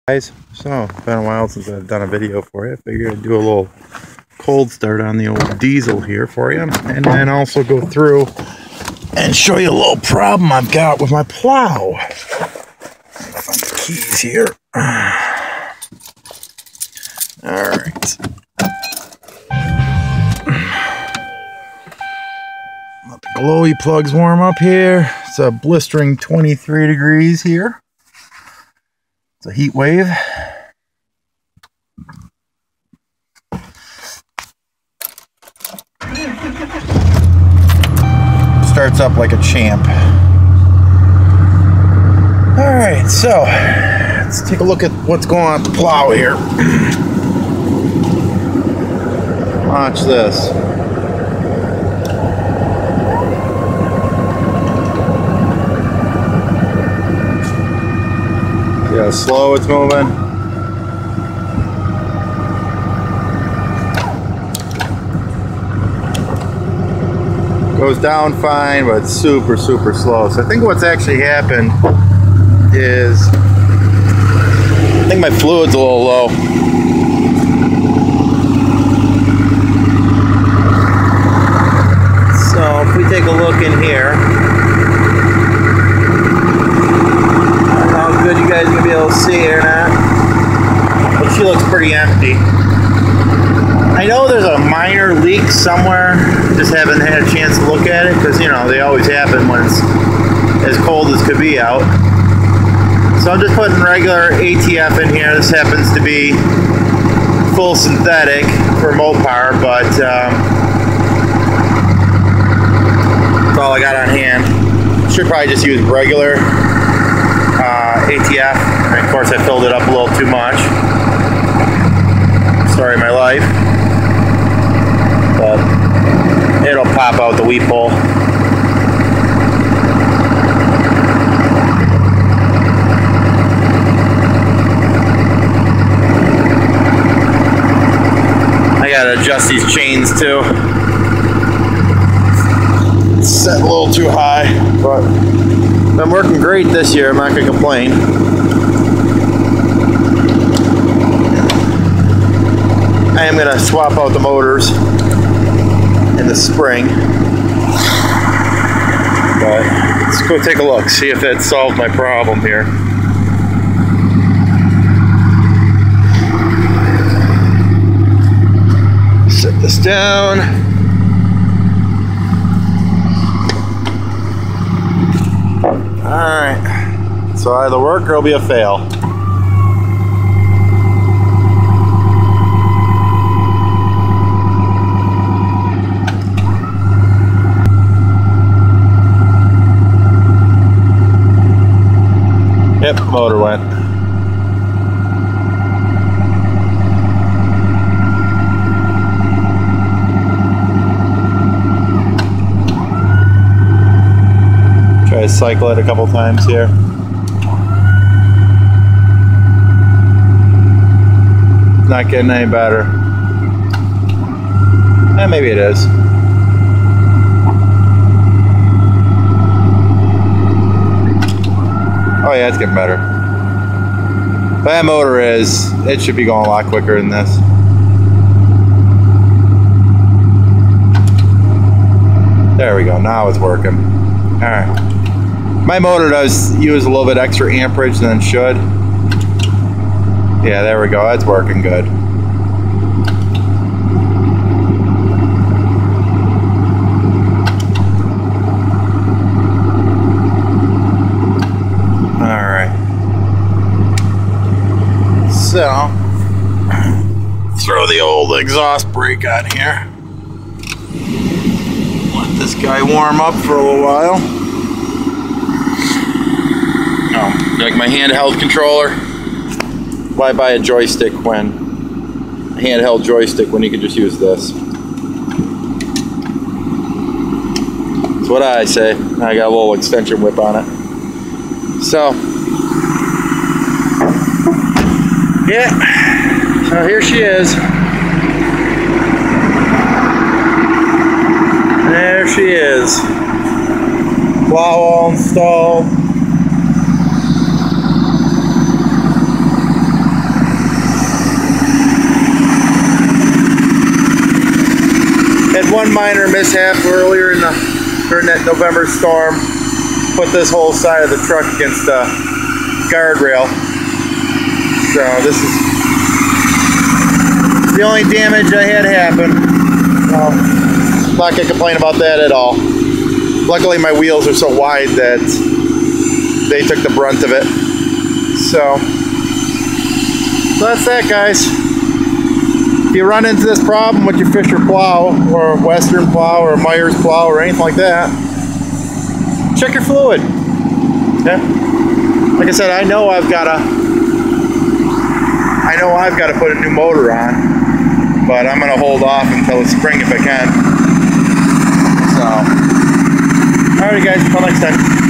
Guys, so it's been a while since I've done a video for you. I figured I'd do a little cold start on the old diesel here for you, and then also go through and show you a little problem I've got with my plow. Find the keys here. All right. Let the glowy plugs warm up here. It's a blistering 23 degrees here. It's a heat wave. Starts up like a champ. Alright, so let's take a look at what's going on with the plow here. Watch this. See how slow it's moving? Goes down fine, but it's super slow. So I think what's actually happened is, I think my fluid's a little low. So if we take a look in here, I don't know how good you guys are going to be able to see or not, but she looks pretty empty. I know there's a minor leak somewhere, just haven't had a chance to look at it, because, you know, they always happen when it's as cold as could be out. So I'm just putting regular ATF in here. This happens to be full synthetic for Mopar, but that's all I got on hand. Should probably just use regular ATF, and of course I filled it up a little too much. Story of my life. But it'll pop out the weep hole. I gotta adjust these chains too. It's set a little too high, but I'm working great this year. I'm not gonna complain. I am gonna swap out the motors in the spring, but let's go take a look, see if it solved my problem here. Set this down. Alright, so either work or it'll be a fail. Yep, motor went. Try to cycle it a couple times here. Not getting any better. Maybe it is. Oh yeah, it's getting better. But that motor it should be going a lot quicker than this. There we go, now it's working. Alright. My motor does use a little bit extra amperage than it should. Yeah, there we go, that's working good. So, throw the old exhaust brake on here. Let this guy warm up for a little while. Oh, like my handheld controller. Why buy a joystick when a handheld joystick when you can just use this? That's what I say. I got a little extension whip on it. So. Yeah, so here she is. There she is. Plow all installed. one minor mishap earlier during that November storm. Put this whole side of the truck against the guardrail. So this is the only damage I had happen. Not gonna complain about that at all. Luckily my wheels are so wide that they took the brunt of it. So that's that, guys. If you run into this problem with your Fisher plow or Western plow or Myers plow or anything like that, check your fluid. Yeah. Like I said, I know I've got to put a new motor on, but I'm gonna hold off until the spring if I can. So, alright guys, until next time.